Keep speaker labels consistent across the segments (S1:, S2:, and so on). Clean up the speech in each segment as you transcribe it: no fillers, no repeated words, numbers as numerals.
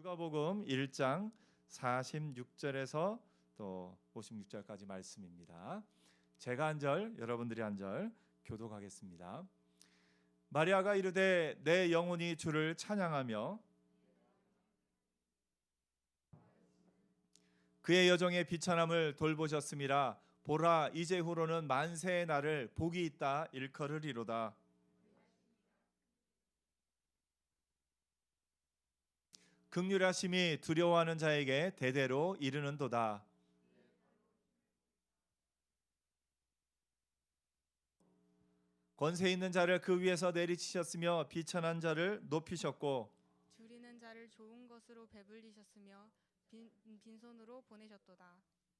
S1: 누가복음 1장 46절에서 또 56절까지 말씀입니다. 제가 한 절, 여러분들이 한 절 교독하겠습니다. 마리아가 이르되 내 영혼이 주를 찬양하며 그의 여종의 비천함을 돌보셨음이라. 보라, 이제후로는 만세의 날을 복이 있다 일컬으리로다. 긍휼하심이 두려워하는 자에게 대대로 이르는도다. 권세 있는 자를 그 위에서 내리치셨으며 비천한 자를 높이셨고
S2: 줄이는 자를 좋은 것으로 배불리셨으며 빈손으로 보내셨도다.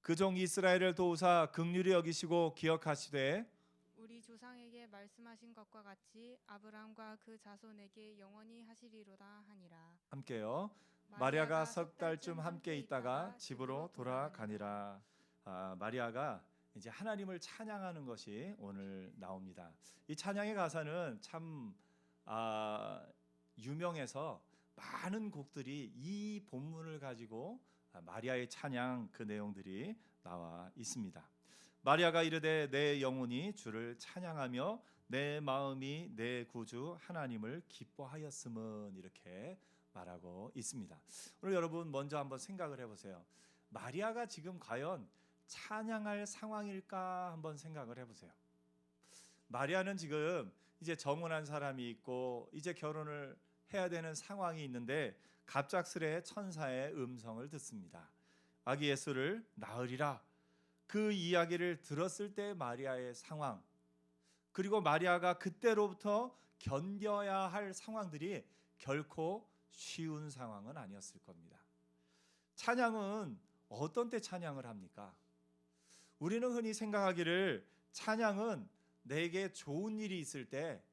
S1: 그 종 이스라엘을 도우사 긍휼히 여기시고 기억하시되
S2: 우리 조상에게 말씀하신 것과 같이 아브라함과 그 자손에게 영원히 하시리로다 하니라.
S1: 함께요. 마리아가 석 달쯤 함께 있다가 집으로 돌아가니라. 마리아가 이제 하나님을 찬양하는 것이 오늘 나옵니다. 이 찬양의 가사는 참 유명해서 많은 곡들이 이 본문을 가지고 마리아의 찬양 그 내용들이 나와 있습니다. 마리아가 이르되 내 영혼이 주를 찬양하며 내 마음이 내 구주 하나님을 기뻐하였음은, 이렇게 말하고 있습니다. 오늘 여러분 먼저 한번 생각을 해보세요. 마리아가 지금 과연 찬양할 상황일까 한번 생각을 해보세요. 마리아는 지금 이제 정혼한 사람이 있고 이제 결혼을 해야 되는 상황이 있는데 갑작스레 천사의 음성을 듣습니다. 아기 예수를 낳으리라. 그 이야기를 들었을 때 마리아의 상황, 그리고 마리아가 그때로부터 견뎌야 할 상황들이 결코 쉬운 상황은 아니었을 겁니다. 찬양은 어떤 때 찬양을 합니까? 우리는 흔히 생각하기를 찬양은 내게 좋은 일이 있을 때,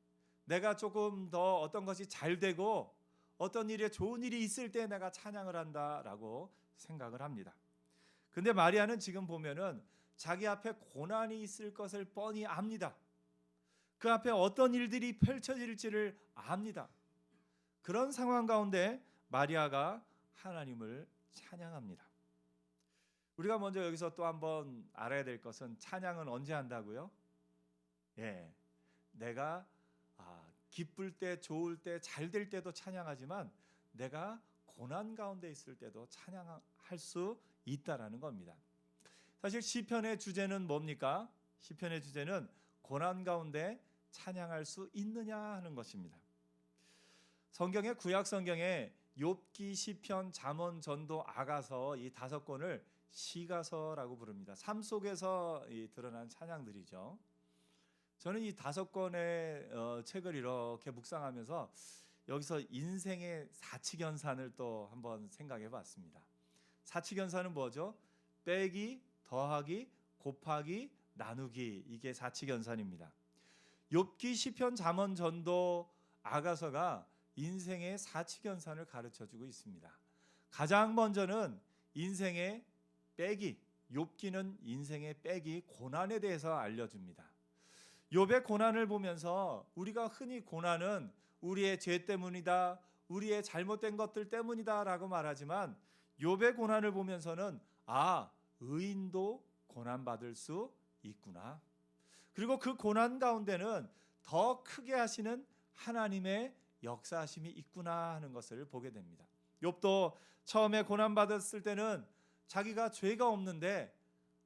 S1: 내가 조금 더 어떤 것이 잘 되고 어떤 일에 좋은 일이 있을 때 내가 찬양을 한다라고 생각을 합니다. 근데 마리아는 지금 보면은 자기 앞에 고난이 있을 것을 뻔히 압니다. 그 앞에 어떤 일들이 펼쳐질지를 압니다. 그런 상황 가운데 마리아가 하나님을 찬양합니다. 우리가 먼저 여기서 또 한번 알아야 될 것은 찬양은 언제 한다고요? 내가 기쁠 때, 좋을 때, 잘 될 때도 찬양하지만 내가 고난 가운데 있을 때도 찬양할 수 있다라는 겁니다. 사실 시편의 주제는 뭡니까? 시편의 주제는 고난 가운데 찬양할 수 있느냐 하는 것입니다. 성경의 구약 성경에 욥기, 시편, 잠언, 전도, 아가서 이 5권을 시가서라고 부릅니다. 삶 속에서 드러난 찬양들이죠. 저는 이 5권의 책을 이렇게 묵상하면서 여기서 인생의 사칙연산을 또 한번 생각해 봤습니다. 사칙연산은 뭐죠? 빼기, 더하기, 곱하기, 나누기, 이게 사칙연산입니다. 욥기, 시편, 잠언, 전도, 아가서가 인생의 사칙연산을 가르쳐주고 있습니다. 가장 먼저는 인생의 빼기, 욥기는 인생의 빼기, 고난에 대해서 알려줍니다. 욥의 고난을 보면서 우리가 흔히 고난은 우리의 죄 때문이다, 우리의 잘못된 것들 때문이다 라고 말하지만 욥의 고난을 보면서는 의인도 고난받을 수 있구나, 그리고 그 고난 가운데는 더 크게 하시는 하나님의 역사하심이 있구나 하는 것을 보게 됩니다. 욥도 처음에 고난받았을 때는 자기가 죄가 없는데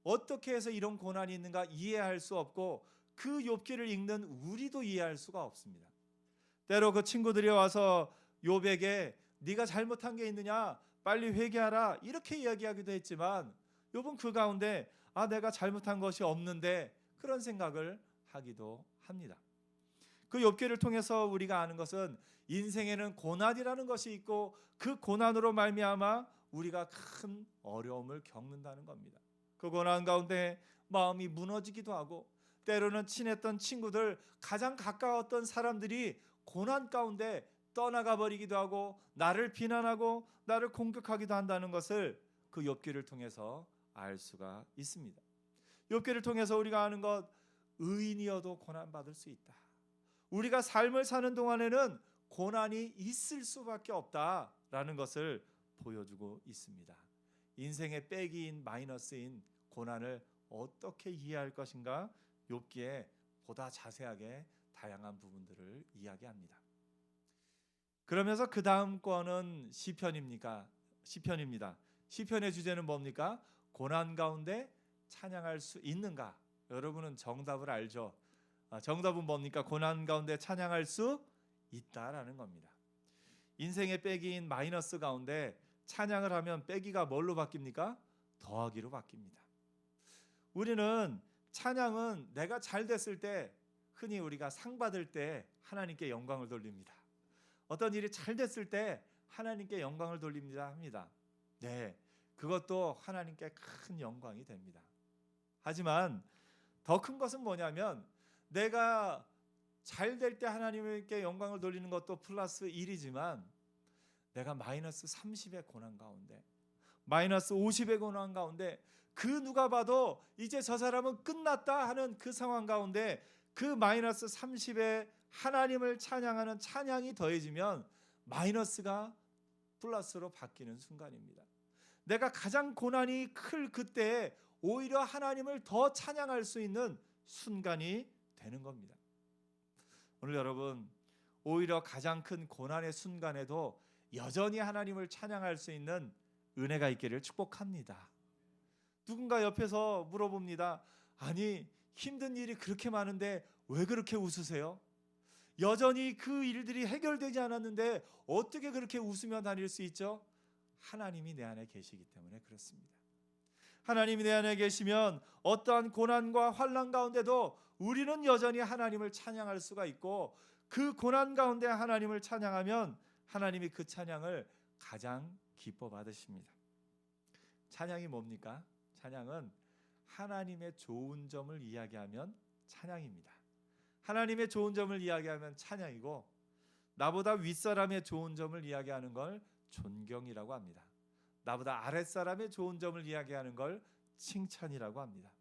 S1: 어떻게 해서 이런 고난이 있는가 이해할 수 없고, 그 욥기를 읽는 우리도 이해할 수가 없습니다. 때로 그 친구들이 와서 욥에게 네가 잘못한 게 있느냐, 빨리 회개하라, 이렇게 이야기하기도 했지만 욥은 그 가운데 내가 잘못한 것이 없는데, 그런 생각을 하기도 합니다. 그 욥기를 통해서 우리가 아는 것은 인생에는 고난이라는 것이 있고 그 고난으로 말미암아 우리가 큰 어려움을 겪는다는 겁니다. 그 고난 가운데 마음이 무너지기도 하고, 때로는 친했던 친구들, 가장 가까웠던 사람들이 고난 가운데 떠나가 버리기도 하고 나를 비난하고 나를 공격하기도 한다는 것을 그 욥기를 통해서 알 수가 있습니다. 욥기를 통해서 우리가 아는 것, 의인이어도 고난받을 수 있다. 우리가 삶을 사는 동안에는 고난이 있을 수밖에 없다라는 것을 보여주고 있습니다. 인생의 빼기인 마이너스인 고난을 어떻게 이해할 것인가 욥기에 보다 자세하게 다양한 부분들을 이야기합니다. 그러면서 그 다음 권은 시편입니다. 시편의 주제는 뭡니까? 고난 가운데 찬양할 수 있는가? 여러분은 정답을 알죠? 정답은 뭡니까? 고난 가운데 찬양할 수 있다라는 겁니다. 인생의 빼기인 마이너스 가운데 찬양을 하면 빼기가 뭘로 바뀝니까? 더하기로 바뀝니다. 우리는 찬양은 내가 잘 됐을 때, 흔히 우리가 상 받을 때 하나님께 영광을 돌립니다. 어떤 일이 잘 됐을 때 하나님께 영광을 돌립니다 합니다. 네, 그것도 하나님께 큰 영광이 됩니다. 하지만 더 큰 것은 뭐냐면 내가 잘 될 때 하나님께 영광을 돌리는 것도 플러스 1이지만 내가 마이너스 30의 고난 가운데, 마이너스 50의 고난 가운데, 그 누가 봐도 이제 저 사람은 끝났다 하는 그 상황 가운데 그 마이너스 30의 하나님을 찬양하는 찬양이 더해지면 마이너스가 플러스로 바뀌는 순간입니다. 내가 가장 고난이 클 그때에 오히려 하나님을 더 찬양할 수 있는 순간이 되는 겁니다. 오늘 여러분, 오히려 가장 큰 고난의 순간에도 여전히 하나님을 찬양할 수 있는 은혜가 있기를 축복합니다. 누군가 옆에서 물어봅니다. 아니, 힘든 일이 그렇게 많은데 왜 그렇게 웃으세요? 여전히 그 일들이 해결되지 않았는데 어떻게 그렇게 웃으며 다닐 수 있죠? 하나님이 내 안에 계시기 때문에 그렇습니다. 하나님이 내 안에 계시면 어떠한 고난과 환난 가운데도 우리는 여전히 하나님을 찬양할 수가 있고, 그 고난 가운데 하나님을 찬양하면 하나님이 그 찬양을 가장 기뻐 받으십니다. 찬양이 뭡니까? 찬양은 하나님의 좋은 점을 이야기하면 찬양입니다. 하나님의 좋은 점을 이야기하면 찬양이고, 나보다 윗사람의 좋은 점을 이야기하는 걸 존경이라고 합니다. 나보다 아랫사람의 좋은 점을 이야기하는 걸 칭찬이라고 합니다.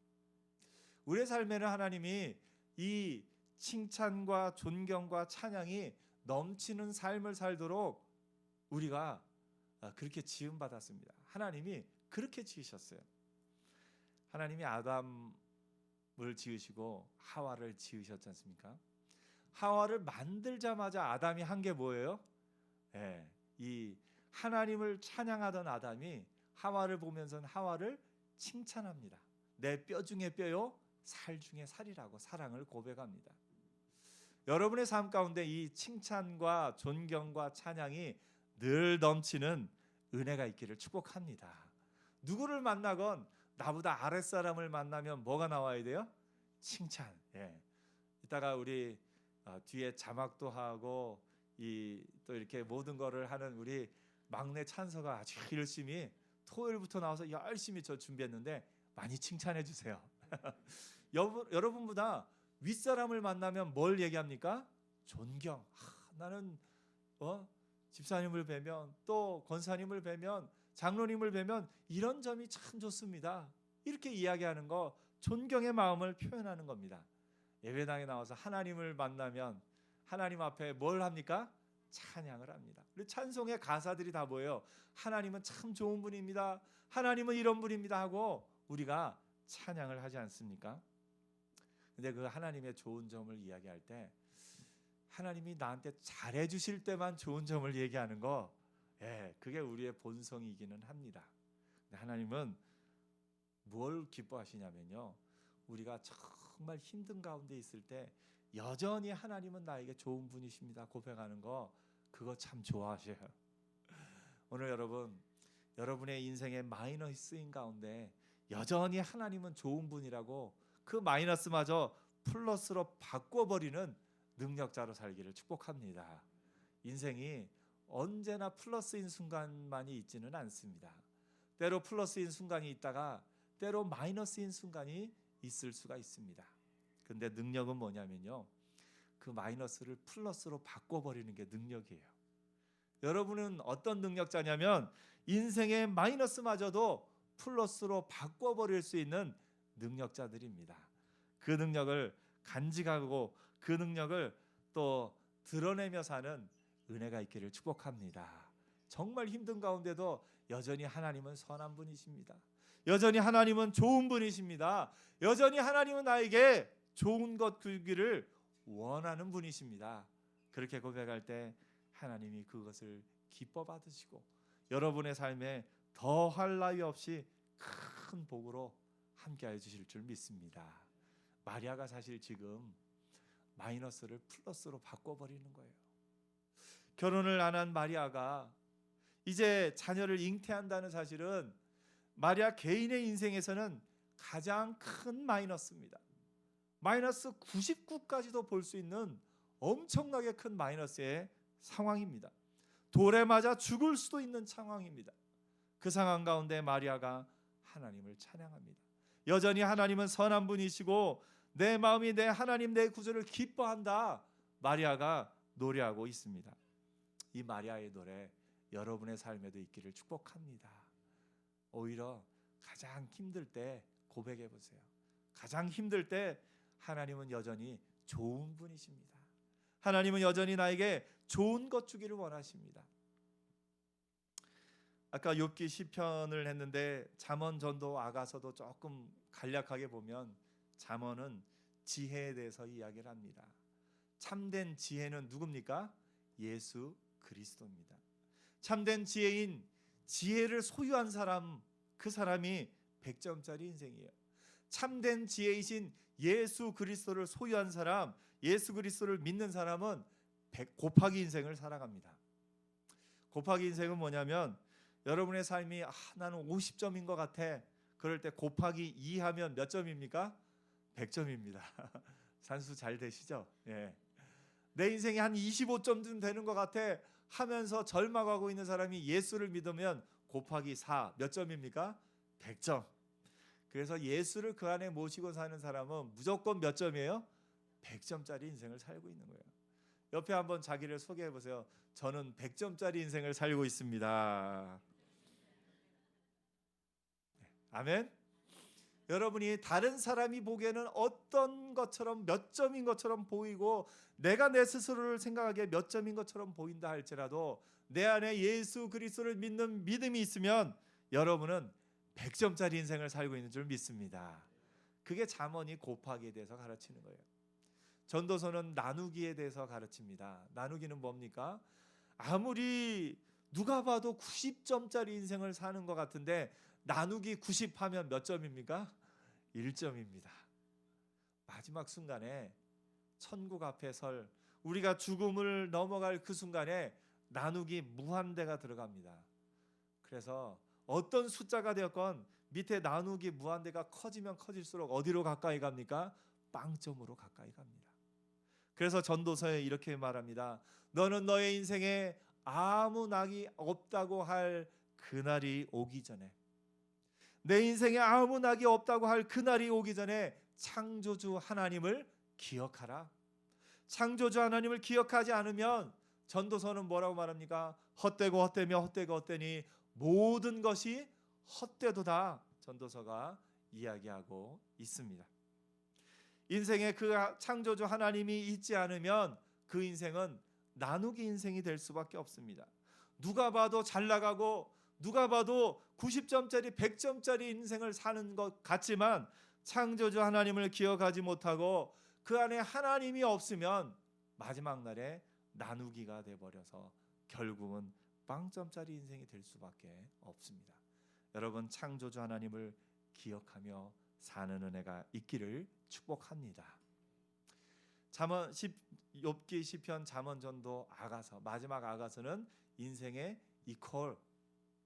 S1: 우리의 삶에는 하나님이 이 칭찬과 존경과 찬양이 넘치는 삶을 살도록 우리가 그렇게 지음받았습니다. 하나님이 그렇게 지으셨어요. 하나님이 아담을 지으시고 하와를 지으셨지 않습니까? 하와를 만들자마자 아담이 한 게 뭐예요? 이 하나님을 찬양하던 아담이 하와를 보면서는 하와를 칭찬합니다. 내 뼈 중에 뼈요, 살 중에 살이라고 사랑을 고백합니다. 여러분의 삶 가운데 이 칭찬과 존경과 찬양이 늘 넘치는 은혜가 있기를 축복합니다. 누구를 만나건 나보다 아랫사람을 만나면 뭐가 나와야 돼요? 칭찬. 이따가 우리 뒤에 자막도 하고 또 이렇게 모든 거를 하는 우리 막내 찬서가 아주 열심히 토요일부터 나와서 열심히 저 준비했는데 많이 칭찬해 주세요. 여러분보다 윗사람을 만나면 뭘 얘기합니까? 존경. 나는 집사님을 뵈면, 또 권사님을 뵈면, 장로님을 뵈면 이런 점이 참 좋습니다. 이렇게 이야기하는 거 존경의 마음을 표현하는 겁니다. 예배당에 나와서 하나님을 만나면 하나님 앞에 뭘 합니까? 찬양을 합니다. 그리고 찬송의 가사들이 다 뭐예요? 하나님은 참 좋은 분입니다. 하나님은 이런 분입니다 하고 우리가 찬양을 하지 않습니까? 근데 그 하나님의 좋은 점을 이야기할 때 하나님이 나한테 잘해 주실 때만 좋은 점을 얘기하는 거, 그게 우리의 본성이기는 합니다. 근데 하나님은 뭘 기뻐하시냐면요, 우리가 정말 힘든 가운데 있을 때 여전히 하나님은 나에게 좋은 분이십니다 고백하는 거, 그거 참 좋아하셔요. 오늘 여러분의 인생의 마이너스인 가운데 여전히 하나님은 좋은 분이라고 그 마이너스마저 플러스로 바꿔버리는 능력자로 살기를 축복합니다. 인생이 언제나 플러스인 순간만이 있지는 않습니다. 때로 플러스인 순간이 있다가 때로 마이너스인 순간이 있을 수가 있습니다. 근데 능력은 뭐냐면요, 그 마이너스를 플러스로 바꿔버리는 게 능력이에요. 여러분은 어떤 능력자냐면 인생의 마이너스마저도 플러스로 바꿔버릴 수 있는 능력자들입니다. 그 능력을 간직하고 그 능력을 또 드러내며 사는 은혜가 있기를 축복합니다. 정말 힘든 가운데도 여전히 하나님은 선한 분이십니다. 여전히 하나님은 좋은 분이십니다. 여전히 하나님은 나에게 좋은 것 주기를 원하는 분이십니다. 그렇게 고백할 때 하나님이 그것을 기뻐 받으시고 여러분의 삶에 더할 나위 없이 큰 복으로 함께하여 주실 줄 믿습니다. 마리아가 사실 지금 마이너스를 플러스로 바꿔버리는 거예요. 결혼을 안 한 마리아가 이제 자녀를 잉태한다는 사실은 마리아 개인의 인생에서는 가장 큰 마이너스입니다. 마이너스 99까지도 볼 수 있는 엄청나게 큰 마이너스의 상황입니다. 돌에 맞아 죽을 수도 있는 상황입니다. 그 상황 가운데 마리아가 하나님을 찬양합니다. 여전히 하나님은 선한 분이시고 내 마음이 내 하나님 내 구주를 기뻐한다. 마리아가 노래하고 있습니다. 이 마리아의 노래 여러분의 삶에도 있기를 축복합니다. 오히려 가장 힘들 때 고백해 보세요. 가장 힘들 때 하나님은 여전히 좋은 분이십니다. 하나님은 여전히 나에게 좋은 것 주기를 원하십니다. 아까 욥기 시편을 했는데 잠언, 전도, 아가서도 조금 간략하게 보면 잠언은 지혜에 대해서 이야기를 합니다. 참된 지혜는 누굽니까? 예수 그리스도입니다. 참된 지혜인 지혜를 소유한 사람, 그 사람이 100점짜리 인생이에요. 참된 지혜이신 예수 그리스도를 소유한 사람, 예수 그리스도를 믿는 사람은 100 곱하기 인생을 살아갑니다. 곱하기 인생은 뭐냐면 여러분의 삶이 나는 50점인 것 같아. 그럴 때 곱하기 2 하면 몇 점입니까? 100점입니다. 산수 잘 되시죠? 예. 내 인생이 한 25점쯤 되는 것 같아 하면서 절망하고 있는 사람이 예수를 믿으면 곱하기 4 몇 점입니까? 100점. 그래서 예수를 그 안에 모시고 사는 사람은 무조건 몇 점이에요? 100점짜리 인생을 살고 있는 거예요. 옆에 한번 자기를 소개해 보세요. 저는 100점짜리 인생을 살고 있습니다. 아멘. 여러분이 다른 사람이 보기에는 어떤 것처럼 몇 점인 것처럼 보이고 내가 내 스스로를 생각하기에 몇 점인 것처럼 보인다 할지라도 내 안에 예수 그리스도를 믿는 믿음이 있으면 여러분은 100점짜리 인생을 살고 있는 줄 믿습니다. 그게 잠언이 곱하기에 대해서 가르치는 거예요. 전도서는 나누기에 대해서 가르칩니다. 나누기는 뭡니까? 아무리 누가 봐도 90점짜리 인생을 사는 것 같은데 나누기 90 하면 몇 점입니까? 1점입니다. 마지막 순간에 천국 앞에 설 우리가 죽음을 넘어갈 그 순간에 나누기 무한대가 들어갑니다. 그래서 어떤 숫자가 되었건 밑에 나누기 무한대가 커지면 커질수록 어디로 가까이 갑니까? 빵점으로 가까이 갑니다. 그래서 전도서에 이렇게 말합니다. 너는 너의 인생에 아무 낙이 없다고 할 그날이 오기 전에 내 인생에 아무 낙이 없다고 할 그날이 오기 전에 창조주 하나님을 기억하라. 창조주 하나님을 기억하지 않으면 전도서는 뭐라고 말합니까? 헛되고 헛되며 헛되고 헛되니 모든 것이 헛되도다. 전도서가 이야기하고 있습니다. 인생에 그 창조주 하나님이 있지 않으면 그 인생은 나누기 인생이 될 수밖에 없습니다. 누가 봐도 잘 나가고 누가 봐도 90점짜리 100점짜리 인생을 사는 것 같지만 창조주 하나님을 기억하지 못하고 그 안에 하나님이 없으면 마지막 날에 나누기가 돼버려서 결국은 빵점짜리 인생이 될 수밖에 없습니다. 여러분 창조주 하나님을 기억하며 사는 은혜가 있기를 축복합니다. 잠언 욥기 시편 잠언 전도 아가서 마지막 아가서는 인생의 이퀄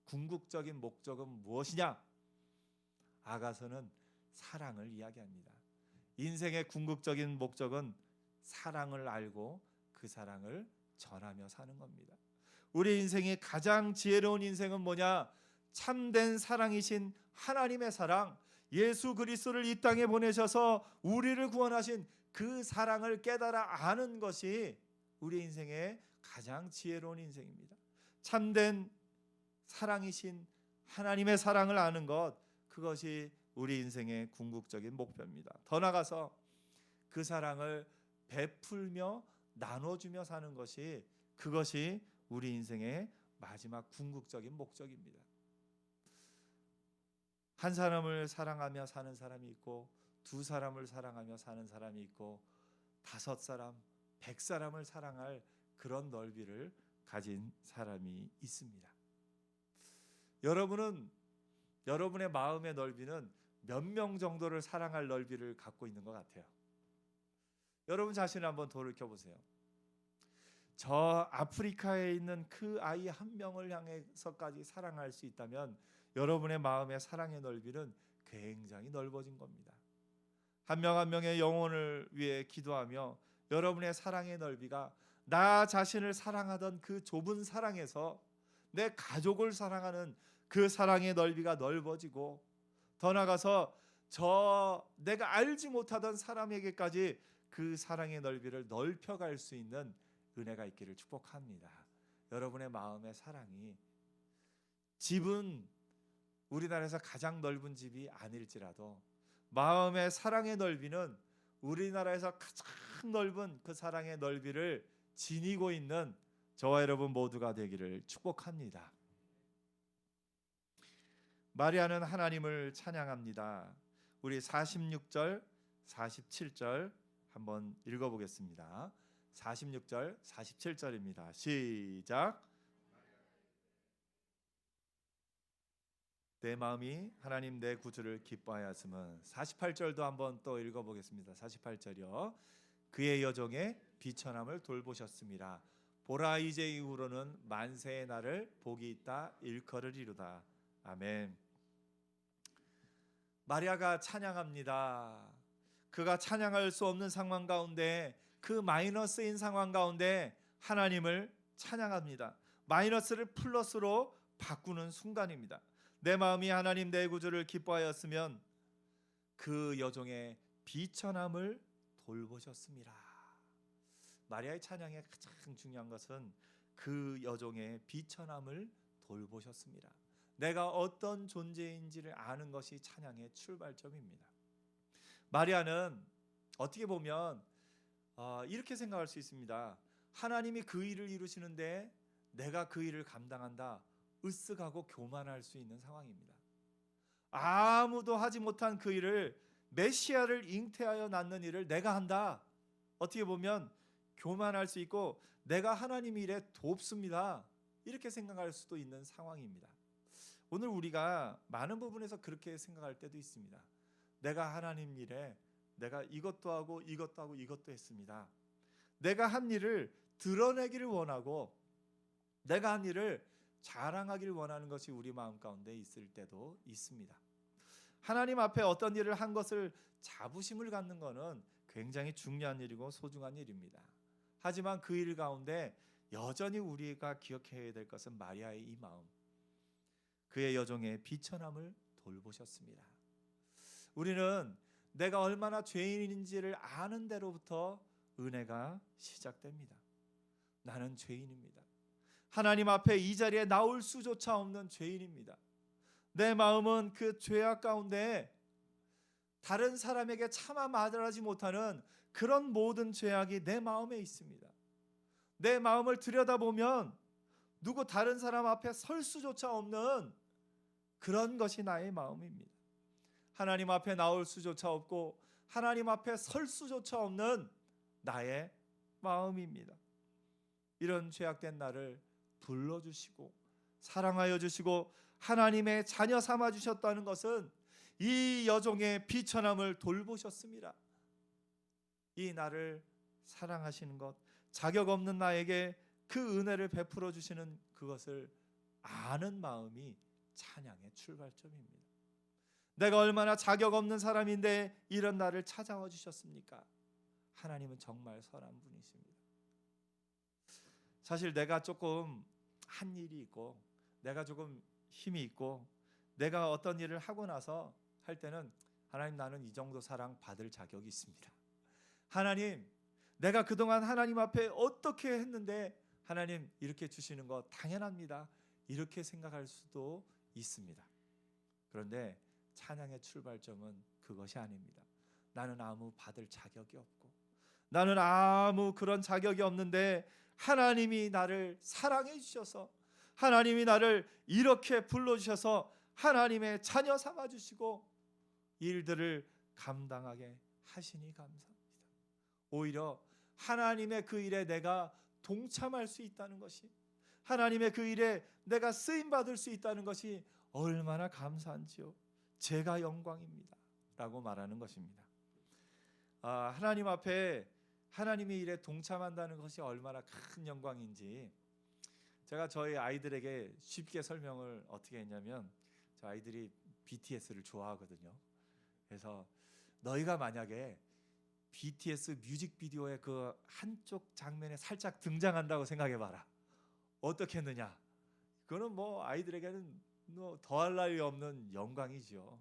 S1: 궁극적인 목적은 무엇이냐? 아가서는 사랑을 이야기합니다. 인생의 궁극적인 목적은 사랑을 알고 그 사랑을 전하며 사는 겁니다. 우리 인생의 가장 지혜로운 인생은 뭐냐? 참된 사랑이신 하나님의 사랑, 예수 그리스도를 이 땅에 보내셔서 우리를 구원하신 그 사랑을 깨달아 아는 것이 우리 인생의 가장 지혜로운 인생입니다. 참된 사랑이신 하나님의 사랑을 아는 것, 그것이 우리 인생의 궁극적인 목표입니다. 더 나아가서 그 사랑을 베풀며 나눠주며 사는 것이 그것이 우리 인생의 마지막 궁극적인 목적입니다. 한 사람을 사랑하며 사는 사람이 있고, 두 사람을 사랑하며 사는 사람이 있고, 5사람, 100사람을 사랑할 그런 넓이를 가진 사람이 있습니다. 여러분은 여러분의 마음의 넓이는 몇 명 정도를 사랑할 넓이를 갖고 있는 것 같아요? 여러분 자신을 한번 돌이켜 보세요. 저 아프리카에 있는 그 아이 한 명을 향해서까지 사랑할 수 있다면 여러분의 마음의 사랑의 넓이는 굉장히 넓어진 겁니다. 한 명 한 명의 영혼을 위해 기도하며 여러분의 사랑의 넓이가 나 자신을 사랑하던 그 좁은 사랑에서 내 가족을 사랑하는 그 사랑의 넓이가 넓어지고, 더 나아가서 내가 알지 못하던 사람에게까지 그 사랑의 넓이를 넓혀갈 수 있는 은혜가 있기를 축복합니다. 여러분의 마음의 사랑이, 집은 우리나라에서 가장 넓은 집이 아닐지라도 마음의 사랑의 넓이는 우리나라에서 가장 넓은 그 사랑의 넓이를 지니고 있는 저와 여러분 모두가 되기를 축복합니다. 마리아는 하나님을 찬양합니다. 우리 46절, 47절 한번 읽어보겠습니다. 46절, 47절입니다. 시작. 내 마음이 하나님 내 구주를 기뻐하였음은. 48절도 한번 또 읽어보겠습니다. 48절이요. 그의 여종의 비천함을 돌보셨습니다. 보라 이제 이후로는 만세의 날을 복이 있다 일컬으리로다. 아멘. 마리아가 찬양합니다. 그가 찬양할 수 없는 상황 가운데, 그 마이너스인 상황 가운데 하나님을 찬양합니다. 마이너스를 플러스로 바꾸는 순간입니다. 내 마음이 하나님 내 구주를 기뻐하였으면 그 여종의 비천함을 돌보셨습니다. 마리아의 찬양의 가장 중요한 것은 그 여종의 비천함을 돌보셨습니다. 내가 어떤 존재인지를 아는 것이 찬양의 출발점입니다. 마리아는 어떻게 보면 이렇게 생각할 수 있습니다. 하나님이 그 일을 이루시는데 내가 그 일을 감당한다, 으쓱하고 교만할 수 있는 상황입니다. 아무도 하지 못한 그 일을, 메시아를 잉태하여 낳는 일을 내가 한다, 어떻게 보면 교만할 수 있고 내가 하나님 일에 돕습니다, 이렇게 생각할 수도 있는 상황입니다. 오늘 우리가 많은 부분에서 그렇게 생각할 때도 있습니다. 내가 하나님 일에 내가 이것도 하고 이것도 하고 이것도 했습니다. 내가 한 일을 드러내기를 원하고 내가 한 일을 자랑하기를 원하는 것이 우리 마음 가운데 있을 때도 있습니다. 하나님 앞에 어떤 일을 한 것을 자부심을 갖는 것은 굉장히 중요한 일이고 소중한 일입니다. 하지만 그 일 가운데 여전히 우리가 기억해야 될 것은 마리아의 이 마음, 그의 여종의 비천함을 돌보셨습니다. 우리는 내가 얼마나 죄인인지를 아는 대로부터 은혜가 시작됩니다. 나는 죄인입니다. 하나님 앞에 이 자리에 나올 수조차 없는 죄인입니다. 내 마음은 그 죄악 가운데 다른 사람에게 차마 말하지 못하는 그런 모든 죄악이 내 마음에 있습니다. 내 마음을 들여다보면 누구 다른 사람 앞에 설 수조차 없는 그런 것이 나의 마음입니다. 하나님 앞에 나올 수조차 없고 하나님 앞에 설 수조차 없는 나의 마음입니다. 이런 죄악된 나를 불러주시고 사랑하여 주시고 하나님의 자녀 삼아 주셨다는 것은 이 여종의 비천함을 돌보셨습니다. 이 나를 사랑하시는 것, 자격 없는 나에게 그 은혜를 베풀어 주시는 그것을 아는 마음이 찬양의 출발점입니다. 내가 얼마나 자격 없는 사람인데 이런 나를 찾아와 주셨습니까? 하나님은 정말 선한 분이십니다. 사실 내가 조금 한 일이 있고 내가 조금 힘이 있고 내가 어떤 일을 하고 나서 할 때는 하나님, 나는 이 정도 사랑 받을 자격이 있습니다. 하나님, 내가 그동안 하나님 앞에 어떻게 했는데 하나님 이렇게 주시는 거 당연합니다, 이렇게 생각할 수도 있습니다. 그런데 찬양의 출발점은 그것이 아닙니다. 나는 아무 받을 자격이 없고 나는 아무 그런 자격이 없는데 하나님이 나를 사랑해 주셔서 하나님이 나를 이렇게 불러주셔서 하나님의 자녀 삼아주시고 일들을 감당하게 하시니 감사합니다. 오히려 하나님의 그 일에 내가 동참할 수 있다는 것이, 하나님의 그 일에 내가 쓰임받을 수 있다는 것이 얼마나 감사한지요. 제가 영광입니다 라고 말하는 것입니다. 하나님 앞에 하나님의 일에 동참한다는 것이 얼마나 큰 영광인지 제가 저희 아이들에게 쉽게 설명을 어떻게 했냐면, 저 아이들이 BTS를 좋아하거든요. 그래서 너희가 만약에 BTS 뮤직비디오의 그 한쪽 장면에 살짝 등장한다고 생각해봐라. 어떻게 했느냐? 그거는 뭐 아이들에게는 뭐 더할 나위 없는 영광이죠.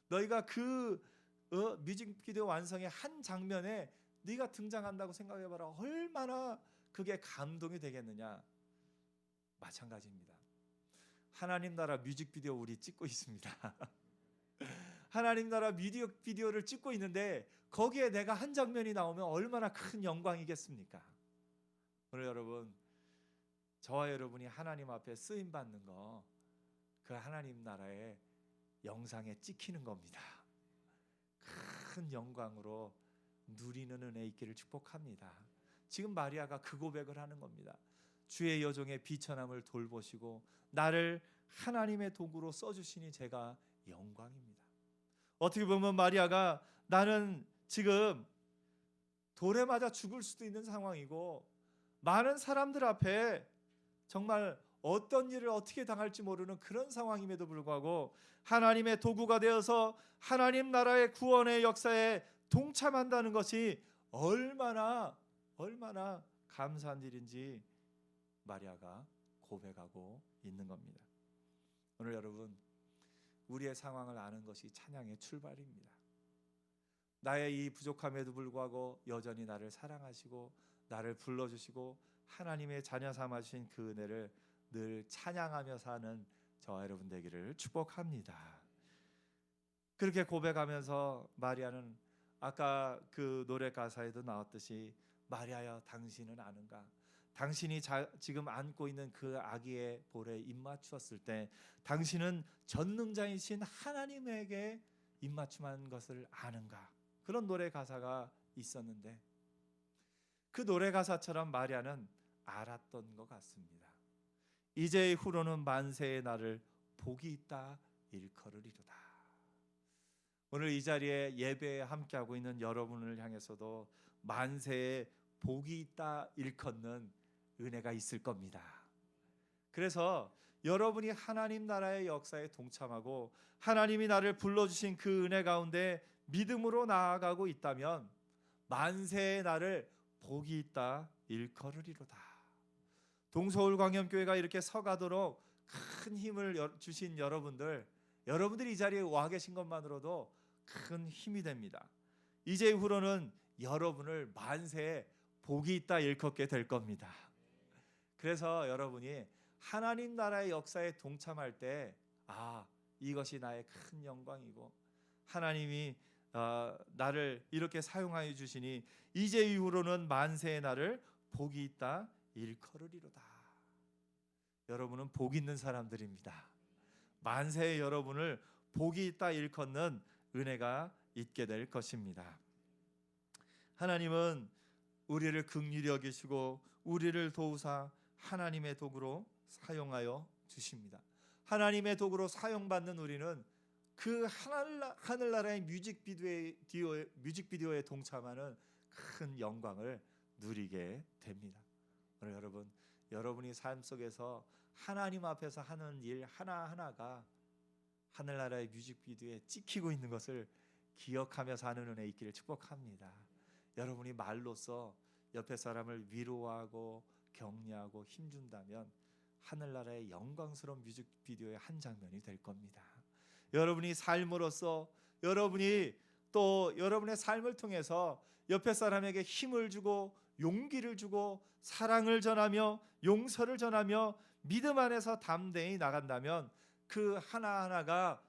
S1: 너희가 그 뮤직비디오 완성의 한 장면에 네가 등장한다고 생각해봐라. 얼마나 그게 감동이 되겠느냐. 마찬가지입니다. 하나님 나라 뮤직비디오 우리 찍고 있습니다. 하나님 나라 뮤직비디오를 찍고 있는데 거기에 내가 한 장면이 나오면 얼마나 큰 영광이겠습니까? 오늘 여러분, 저와 여러분이 하나님 앞에 쓰임 받는 거, 그 하나님 나라의 영상에 찍히는 겁니다. 큰 영광으로 누리는 은혜 있기를 축복합니다. 지금 마리아가 그 고백을 하는 겁니다. 주의 여종의 비천함을 돌보시고 나를 하나님의 도구로 써주시니 제가 영광입니다. 어떻게 보면 마리아가 나는 지금 돌에 맞아 죽을 수도 있는 상황이고 많은 사람들 앞에 정말 어떤 일을 어떻게 당할지 모르는 그런 상황임에도 불구하고 하나님의 도구가 되어서 하나님 나라의 구원의 역사에 동참한다는 것이 얼마나 감사한 일인지 마리아가 고백하고 있는 겁니다. 오늘 여러분, 우리의 상황을 아는 것이 찬양의 출발입니다. 나의 이 부족함에도 불구하고 여전히 나를 사랑하시고 나를 불러주시고 하나님의 자녀 삼아주신 그 은혜를 늘 찬양하며 사는 저와 여러분 되기를 축복합니다. 그렇게 고백하면서 마리아는 아까 그 노래 가사에도 나왔듯이 마리아여 당신은 아는가? 당신이 지금 안고 있는 그 아기의 볼에 입맞추었을 때 당신은 전능자이신 하나님에게 입맞춤한 것을 아는가? 그런 노래 가사가 있었는데 그 노래 가사처럼 마리아는 알았던 것 같습니다. 이제 후로는 만세의 날을 복이 있다 일컬으리로다. 오늘 이 자리에 예배에 함께하고 있는 여러분을 향해서도 만세의 복이 있다 일컫는 은혜가 있을 겁니다. 그래서 여러분이 하나님 나라의 역사에 동참하고 하나님이 나를 불러주신 그 은혜 가운데 믿음으로 나아가고 있다면 만세의 날을 복이 있다 일컬으리로다. 동서울 광염교회가 이렇게 서가도록 큰 힘을 주신 여러분들이 이 자리에 와 계신 것만으로도 큰 힘이 됩니다. 이제 이후로는 여러분을 만세에 복이 있다 일컫게 될 겁니다. 그래서 여러분이 하나님 나라의 역사에 동참할 때 이것이 나의 큰 영광이고 하나님이 나를 이렇게 사용하여 주시니 이제 이후로는 만세의 날을 복이 있다 일컬으리로다. 여러분은 복 있는 사람들입니다. 만세의 여러분을 복이 있다 일컫는 은혜가 있게 될 것입니다. 하나님은 우리를 긍휼히 여기시고 우리를 도우사 하나님의 도구로 사용하여 주십니다. 하나님의 도구로 사용받는 우리는 그 하늘나라의 뮤직비디오에 동참하는 큰 영광을 누리게 됩니다. 오늘 여러분이 삶 속에서 하나님 앞에서 하는 일 하나하나가 하늘나라의 뮤직비디오에 찍히고 있는 것을 기억하며 사는 은혜 있기를 축복합니다. 여러분이 말로써 옆에 사람을 위로하고 격려하고 힘준다면 하늘나라의 영광스러운 뮤직비디오의 한 장면이 될 겁니다. 여러분이 삶으로써 여러분이 또 여러분의 삶을 통해서 옆에 사람에게 힘을 주고 용기를 주고 사랑을 전하며 용서를 전하며 믿음 안에서 담대히 나간다면 그 하나하나가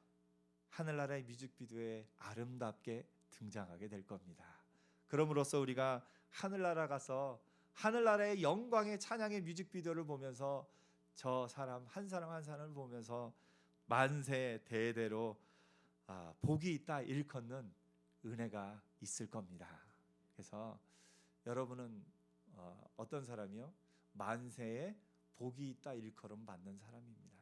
S1: 하늘나라의 뮤직비디오에 아름답게 등장하게 될 겁니다. 그럼으로써 우리가 하늘나라 가서 하늘나라의 영광의 찬양의 뮤직비디오를 보면서 저 사람 한 사람 한 사람을 보면서 만세 대대로 복이 있다 일컫는 은혜가 있을 겁니다. 그래서 여러분은 어떤 사람이요? 만세에 복이 있다 일컬음 받는 사람입니다.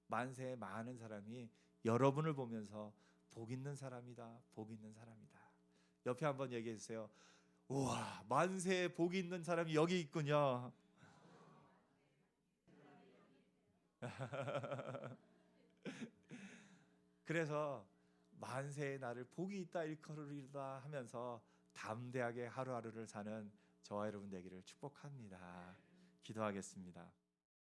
S1: 만세에 많은 사람이 여러분을 보면서 복 있는 사람이다, 복 있는 사람이다. 옆에 한번 얘기해 주세요. 우와, 만세에 복이 있는 사람이 여기 있군요. 그래서 만세에 나를 복이 있다 일컬으리다 하면서 담대하게 하루하루를 사는 저와 여러분 되기를 축복합니다. 기도하겠습니다.